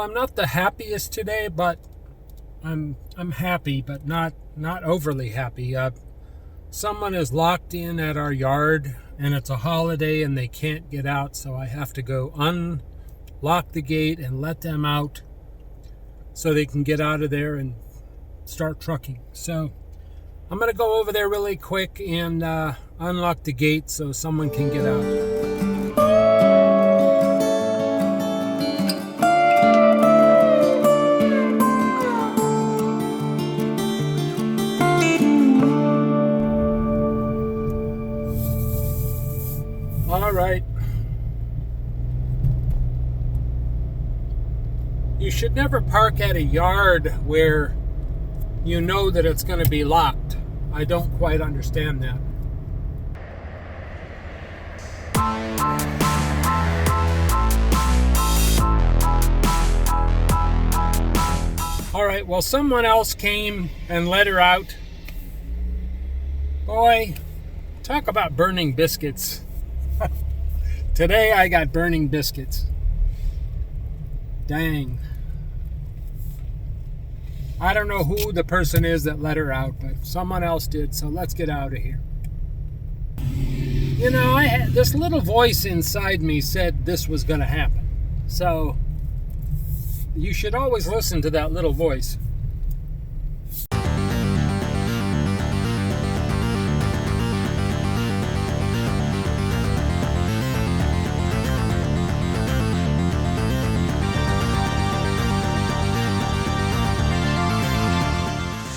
I'm not the happiest today, but I'm happy, but not overly happy. Someone is locked in at our yard, and it's a holiday, and they can't get out, so I have to go unlock the gate and let them out so they can get out of there and start trucking. So I'm going to go over there really quick and unlock the gate so someone can get out. All right. You should never park at a yard where you know that it's going to be locked. I don't quite understand that. All right, well, someone else came and let her out. Boy, talk about burning biscuits. Today I got burning biscuits. Dang. I don't know who the person is that let her out, but someone else did, so let's get out of here. You know, this little voice inside me said this was going to happen. So you should always listen to that little voice.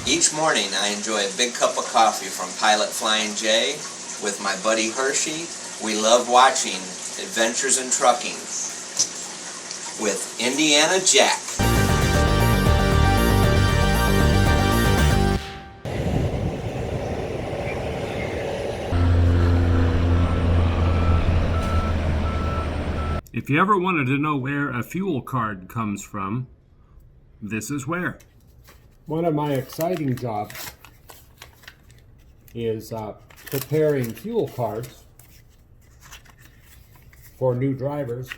Each morning I enjoy a big cup of coffee from Pilot Flying J with my buddy Hershey. We love watching Adventures in Trucking with Indiana Jack. If you ever wanted to know where a fuel card comes from, this is where. One of my exciting jobs is preparing fuel cards for new drivers.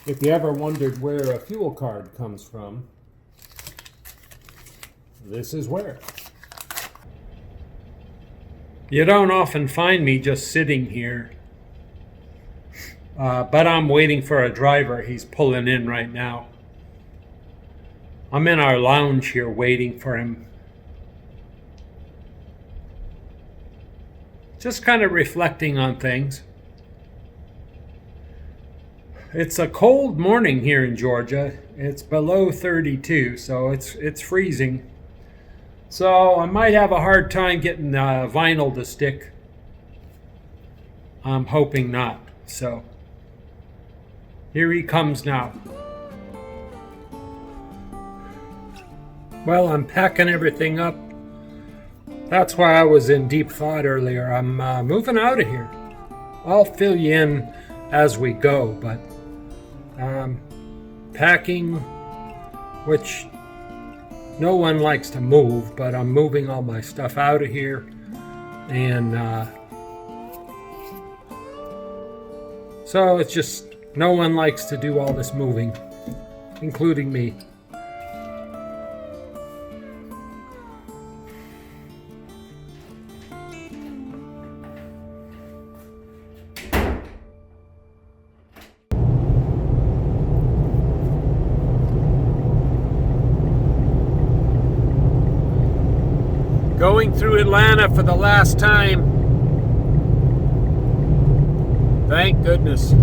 If you ever wondered where a fuel card comes from, this is where. You don't often find me just sitting here, but I'm waiting for a driver. He's pulling in right now. I'm in our lounge here waiting for him. Just kind of reflecting on things. It's a cold morning here in Georgia. It's below 32, so it's freezing. So I might have a hard time getting vinyl to stick. I'm hoping not. So here he comes now. Well, I'm packing everything up. That's why I was in deep thought earlier. I'm moving out of here. I'll fill you in as we go, but packing, which no one likes to move, but I'm moving all my stuff out of here. And so it's just, no one likes to do all this moving, including me. Going through Atlanta for the last time. Thank goodness.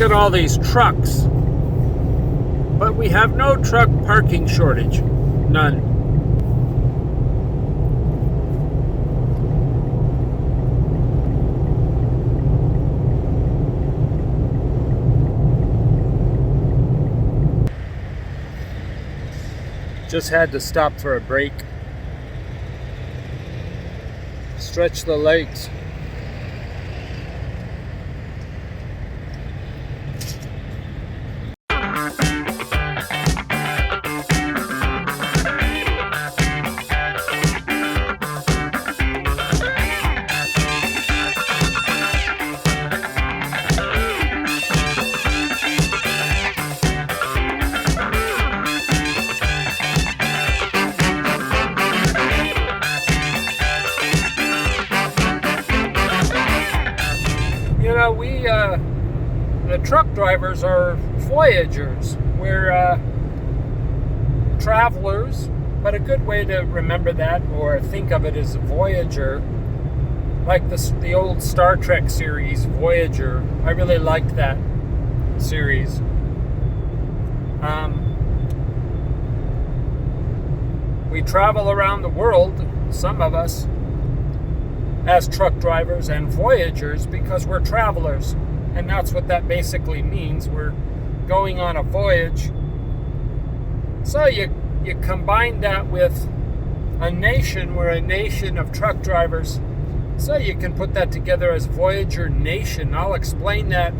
at all these trucks. But we have no truck parking shortage. None. Just had to stop for a break. Stretch the legs. The truck drivers are voyagers. We're travelers, but a good way to remember that or think of it as a voyager, like the old Star Trek series, Voyager. I really liked that series. We travel around the world, some of us, as truck drivers and voyagers because we're travelers. And that's what that basically means. We're going on a voyage. So you combine that with a nation. We're a nation of truck drivers. So you can put that together as Voyager Nation. I'll explain that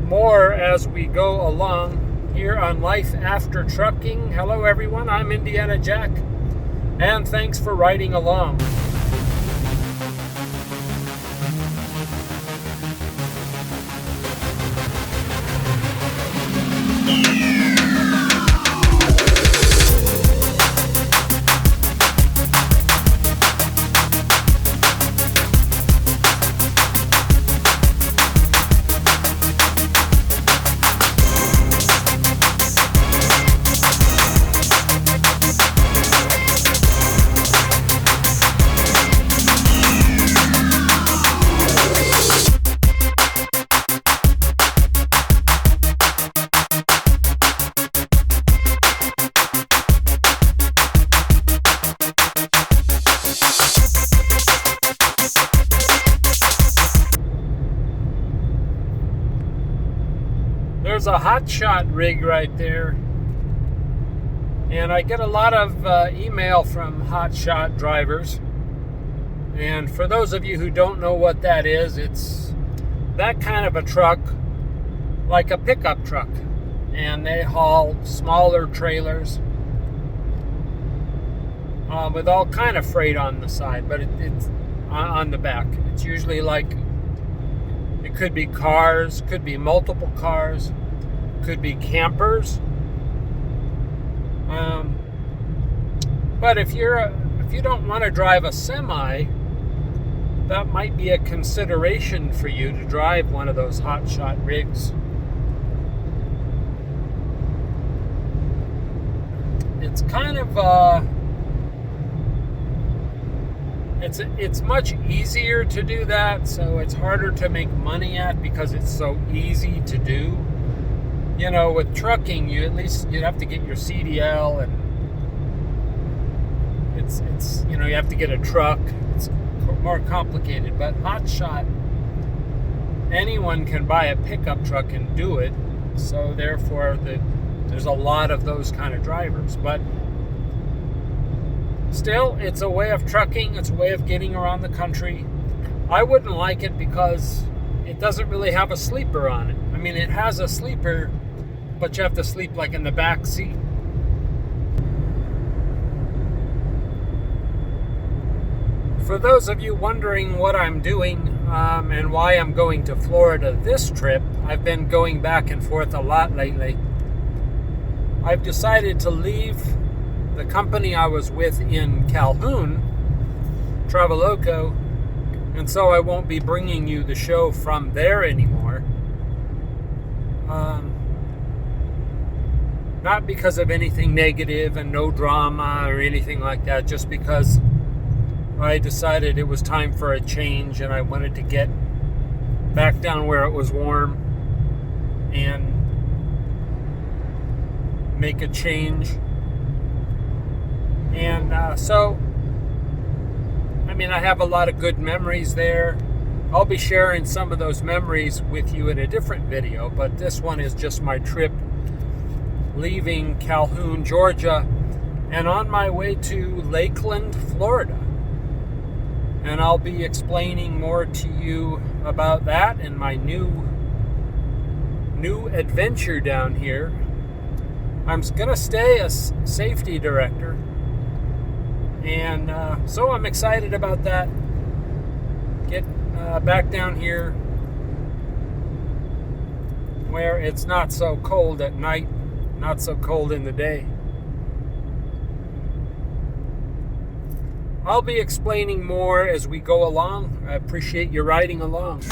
more as we go along here on Life After Trucking. Hello everyone, I'm Indiana Jack. And thanks for riding along. There's a Hotshot rig right there, and I get a lot of email from Hotshot drivers. And for those of you who don't know what that is, it's that kind of a truck, like a pickup truck, and they haul smaller trailers with all kind of freight on the side, but it's on the back. It's usually like, it could be cars, could be multiple cars, could be campers. But if you don't want to drive a semi, that might be a consideration for you to drive one of those Hotshot rigs. It's kind of it's much easier to do that, so it's harder to make money at because it's so easy to do. You know, with trucking, you'd have to get your CDL, and it's you have to get a truck. It's more complicated. But Hotshot, anyone can buy a pickup truck and do it. So therefore, there's a lot of those kind of drivers. But still, it's a way of trucking. It's a way of getting around the country. I wouldn't like it because it doesn't really have a sleeper on it. I mean, it has a sleeper, but you have to sleep like in the back seat. For those of you wondering what I'm doing and why I'm going to Florida this trip, I've been going back and forth a lot lately. I've decided to leave the company I was with in Calhoun, Traveloko, and so I won't be bringing you the show from there anymore. Not because of anything negative and no drama or anything like that, just because I decided it was time for a change and I wanted to get back down where it was warm. and make a change. And I have a lot of good memories there. I'll be sharing some of those memories with you in a different video, but this one is just my trip leaving Calhoun, Georgia, and on my way to Lakeland, Florida. And I'll be explaining more to you about that and my new adventure down here. I'm going to stay as safety director, and so I'm excited about that. Get back down here where it's not so cold at night, not so cold in the day. I'll be explaining more as we go along. I appreciate you riding along.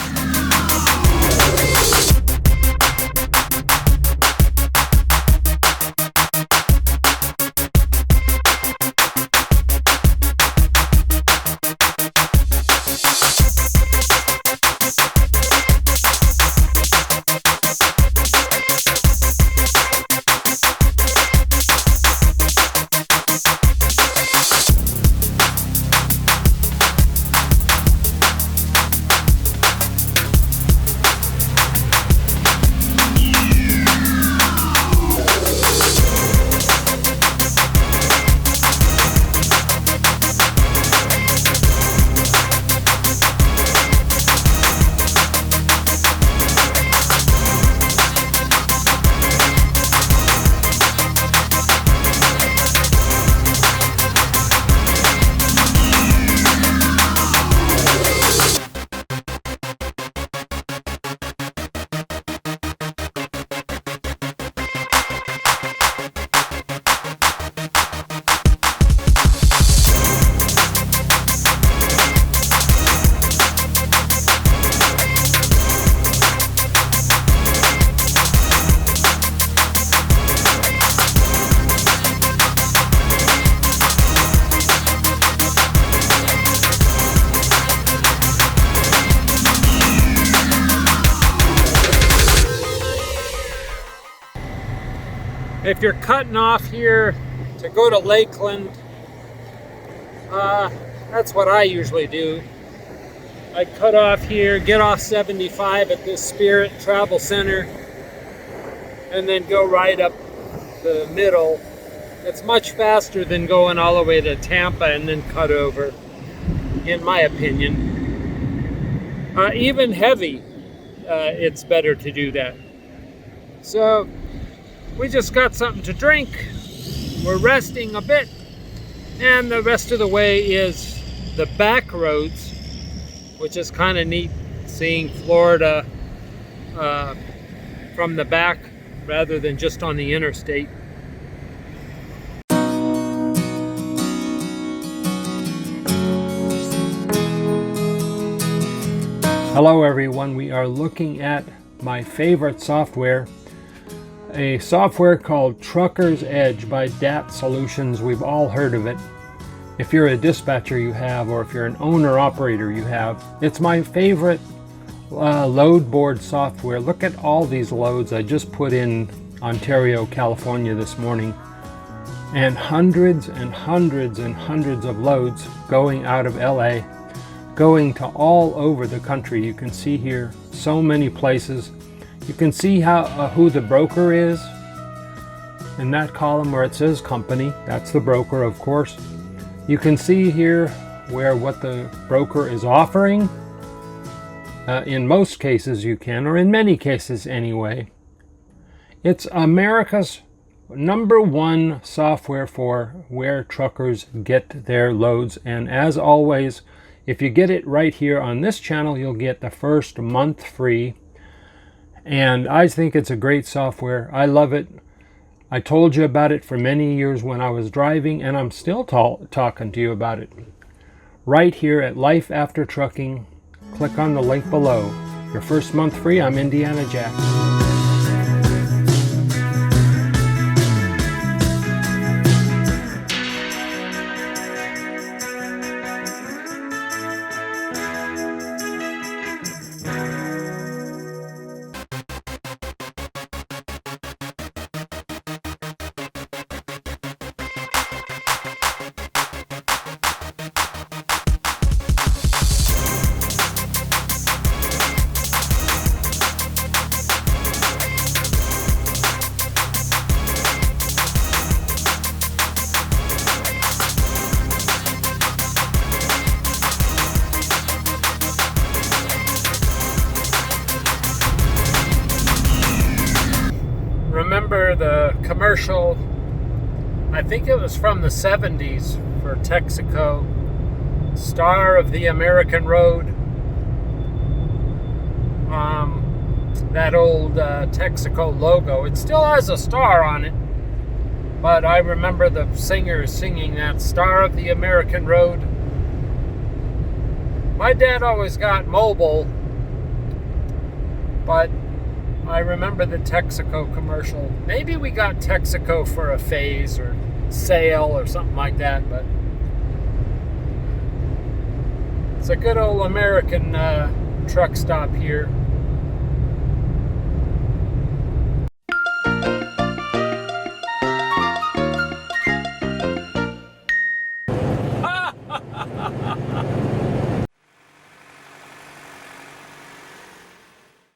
If you're cutting off here to go to Lakeland, that's what I usually do. I cut off here, get off 75 at this Spirit Travel Center, and then go right up the middle. It's much faster than going all the way to Tampa and then cut over, in my opinion. Even heavy, it's better to do that. So we just got something to drink. We're resting a bit, and the rest of the way is the back roads, which is kind of neat, seeing Florida from the back rather than just on the interstate. Hello everyone, we are looking at my favorite software, a software called Trucker's Edge by DAT Solutions. We've all heard of it. If you're a dispatcher, you have, or if you're an owner-operator, you have. It's my favorite load board software. Look at all these loads I just put in Ontario, California this morning, and hundreds and hundreds and hundreds of loads going out of LA, going to all over the country. You can see here so many places. You can see who the broker is in that column where it says company. That's the broker, of course. You can see here what the broker is offering. In most cases you can, or in many cases anyway. It's America's #1 software for where truckers get their loads. And as always, if you get it right here on this channel, you'll get the first month free. And I think it's a great software. I love it. I told you about it for many years when I was driving, and I'm still talking to you about it. Right here at Life After Trucking, click on the link below. Your first month free. I'm Indiana Jack. commercial. I think it was from the 70s for Texaco. Star of the American Road. That old Texaco logo. It still has a star on it. But I remember the singer singing that, Star of the American Road. My dad always got Mobile, but I remember the Texaco commercial. Maybe we got Texaco for a phase or sale or something like that, but it's a good old American truck stop here.